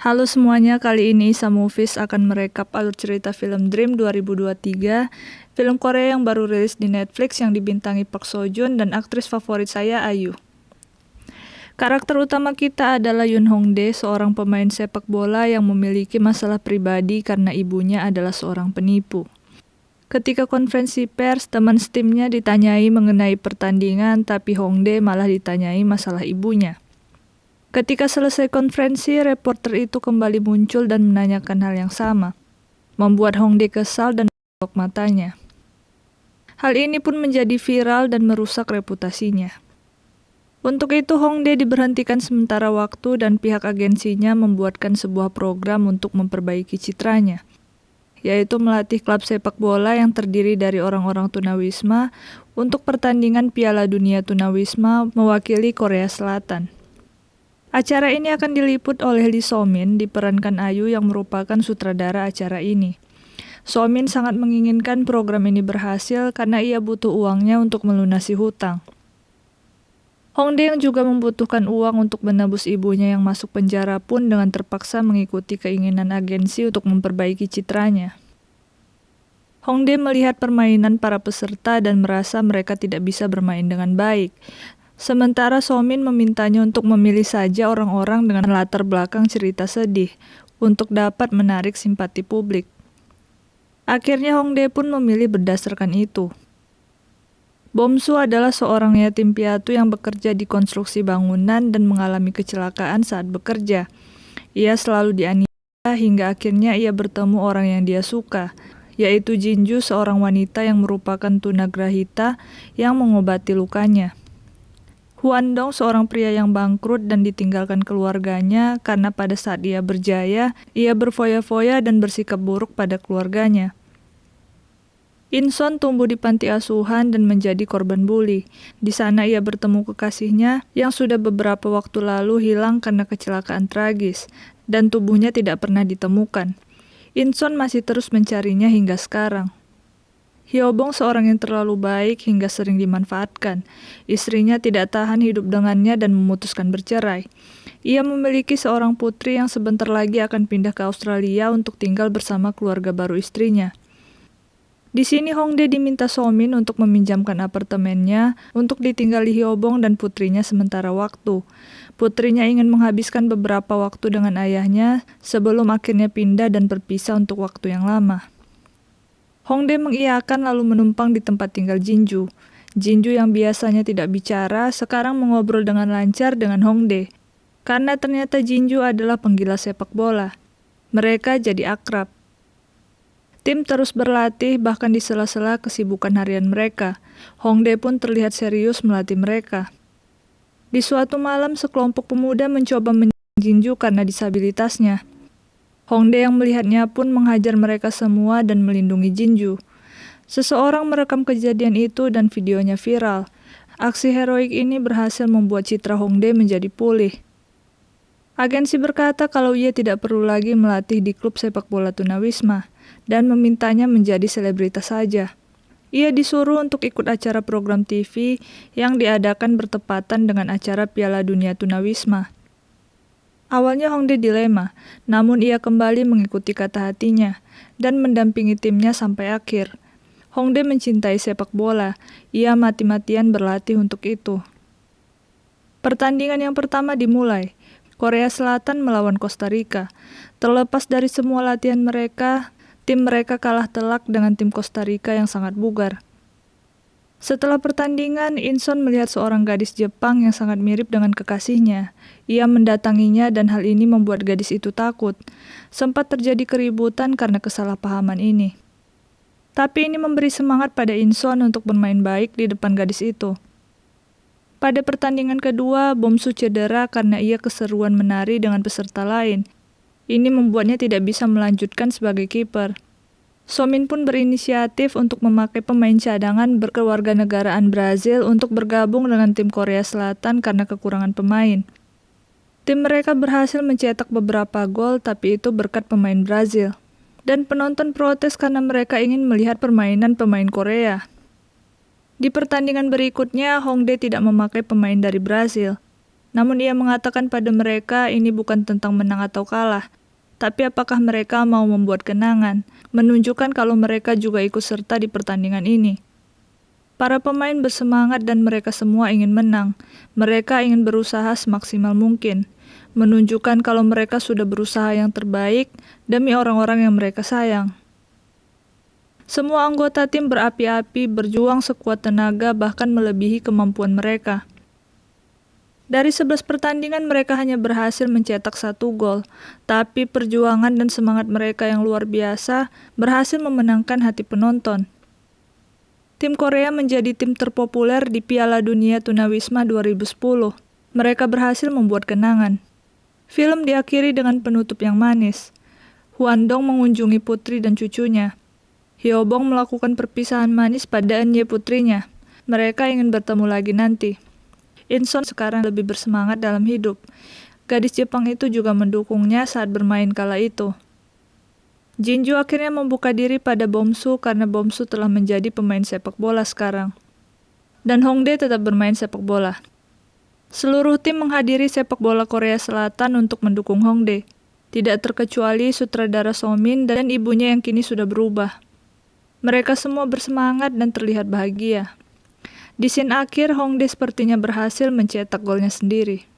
Halo semuanya, kali ini Isa Movies akan merekap alur cerita film Dream 2023, film Korea yang baru rilis di Netflix yang dibintangi Park Seo Joon dan aktris favorit saya, IU. Karakter utama kita adalah Yoon Hongdae, seorang pemain sepak bola yang memiliki masalah pribadi karena ibunya adalah seorang penipu. Ketika konferensi pers, teman setimnya ditanyai mengenai pertandingan, tapi Hongdae malah ditanyai masalah ibunya. Ketika selesai konferensi, reporter itu kembali muncul dan menanyakan hal yang sama, membuat Hongdae kesal dan menolak matanya. Hal ini pun menjadi viral dan merusak reputasinya. Untuk itu, Hongdae diberhentikan sementara waktu dan pihak agensinya membuatkan sebuah program untuk memperbaiki citranya, yaitu melatih klub sepak bola yang terdiri dari orang-orang tunawisma untuk pertandingan Piala Dunia Tunawisma mewakili Korea Selatan. Acara ini akan diliput oleh Lee So-min, diperankan IU yang merupakan sutradara acara ini. So-min sangat menginginkan program ini berhasil karena ia butuh uangnya untuk melunasi hutang. Hongdae yang juga membutuhkan uang untuk menebus ibunya yang masuk penjara pun dengan terpaksa mengikuti keinginan agensi untuk memperbaiki citranya. Hongdae melihat permainan para peserta dan merasa mereka tidak bisa bermain dengan baik. Sementara So-min memintanya untuk memilih saja orang-orang dengan latar belakang cerita sedih untuk dapat menarik simpati publik. Akhirnya Hongdae pun memilih berdasarkan itu. Bomsu adalah seorang yatim piatu yang bekerja di konstruksi bangunan dan mengalami kecelakaan saat bekerja. Ia selalu dianiaya hingga akhirnya ia bertemu orang yang dia suka, yaitu Jinju, seorang wanita yang merupakan tunagrahita yang mengobati lukanya. Hwan-dong, seorang pria yang bangkrut dan ditinggalkan keluarganya karena pada saat ia berjaya, ia berfoya-foya dan bersikap buruk pada keluarganya. In-son tumbuh di panti asuhan dan menjadi korban bully. Di sana ia bertemu kekasihnya yang sudah beberapa waktu lalu hilang karena kecelakaan tragis, dan tubuhnya tidak pernah ditemukan. In-son masih terus mencarinya hingga sekarang. Hyobong seorang yang terlalu baik hingga sering dimanfaatkan. Istrinya tidak tahan hidup dengannya dan memutuskan bercerai. Ia memiliki seorang putri yang sebentar lagi akan pindah ke Australia untuk tinggal bersama keluarga baru istrinya. Di sini Hongdae diminta So-min untuk meminjamkan apartemennya untuk ditinggali Hyobong dan putrinya sementara waktu. Putrinya ingin menghabiskan beberapa waktu dengan ayahnya sebelum akhirnya pindah dan berpisah untuk waktu yang lama. Hongdae mengiyakan lalu menumpang di tempat tinggal Jinju. Jinju yang biasanya tidak bicara, sekarang mengobrol dengan lancar dengan Hongdae. Karena ternyata Jinju adalah penggila sepak bola. Mereka jadi akrab. Tim terus berlatih bahkan di sela-sela kesibukan harian mereka. Hongdae pun terlihat serius melatih mereka. Di suatu malam, sekelompok pemuda mencoba menyerang Jinju karena disabilitasnya. Hongdae yang melihatnya pun menghajar mereka semua dan melindungi Jinju. Seseorang merekam kejadian itu dan videonya viral. Aksi heroik ini berhasil membuat citra Hongdae menjadi pulih. Agensi berkata kalau ia tidak perlu lagi melatih di klub sepak bola tunawisma dan memintanya menjadi selebritas saja. Ia disuruh untuk ikut acara program TV yang diadakan bertepatan dengan acara Piala Dunia Tunawisma. Awalnya Hongdae dilema, namun ia kembali mengikuti kata hatinya dan mendampingi timnya sampai akhir. Hongdae mencintai sepak bola, ia mati-matian berlatih untuk itu. Pertandingan yang pertama dimulai. Korea Selatan melawan Costa Rica. Terlepas dari semua latihan mereka, tim mereka kalah telak dengan tim Costa Rica yang sangat bugar. Setelah pertandingan, In-son melihat seorang gadis Jepang yang sangat mirip dengan kekasihnya. Ia mendatanginya dan hal ini membuat gadis itu takut. Sempat terjadi keributan karena kesalahpahaman ini. Tapi ini memberi semangat pada In-son untuk bermain baik di depan gadis itu. Pada pertandingan kedua, Bomsu cedera karena ia keseruan menari dengan peserta lain. Ini membuatnya tidak bisa melanjutkan sebagai kiper. So-min pun berinisiatif untuk memakai pemain cadangan berkewarganegaraan Brazil untuk bergabung dengan tim Korea Selatan karena kekurangan pemain. Tim mereka berhasil mencetak beberapa gol, tapi itu berkat pemain Brazil. Dan penonton protes karena mereka ingin melihat permainan pemain Korea. Di pertandingan berikutnya, Hongdae tidak memakai pemain dari Brazil. Namun ia mengatakan pada mereka ini bukan tentang menang atau kalah, Tapi apakah mereka mau membuat kenangan, menunjukkan kalau mereka juga ikut serta di pertandingan ini? Para pemain bersemangat dan mereka semua ingin menang. Mereka ingin berusaha semaksimal mungkin, menunjukkan kalau mereka sudah berusaha yang terbaik demi orang-orang yang mereka sayang. Semua anggota tim berapi-api, berjuang sekuat tenaga bahkan melebihi kemampuan mereka. Dari 11 pertandingan mereka hanya berhasil mencetak 1 gol, tapi perjuangan dan semangat mereka yang luar biasa berhasil memenangkan hati penonton. Tim Korea menjadi tim terpopuler di Piala Dunia Tunawisma 2010. Mereka berhasil membuat kenangan. Film diakhiri dengan penutup yang manis. Hwandong mengunjungi putri dan cucunya. Hyobong melakukan perpisahan manis pada Eunye putrinya. Mereka ingin bertemu lagi nanti. Inson sekarang lebih bersemangat dalam hidup. Gadis Jepang itu juga mendukungnya saat bermain kala itu. Jinju akhirnya membuka diri pada Bomsu karena Bomsu telah menjadi pemain sepak bola sekarang. Dan Hongdae tetap bermain sepak bola. Seluruh tim menghadiri sepak bola Korea Selatan untuk mendukung Hongdae. Tidak terkecuali sutradara Somin dan ibunya yang kini sudah berubah. Mereka semua bersemangat dan terlihat bahagia. Di scene akhir, Hongdae sepertinya berhasil mencetak golnya sendiri.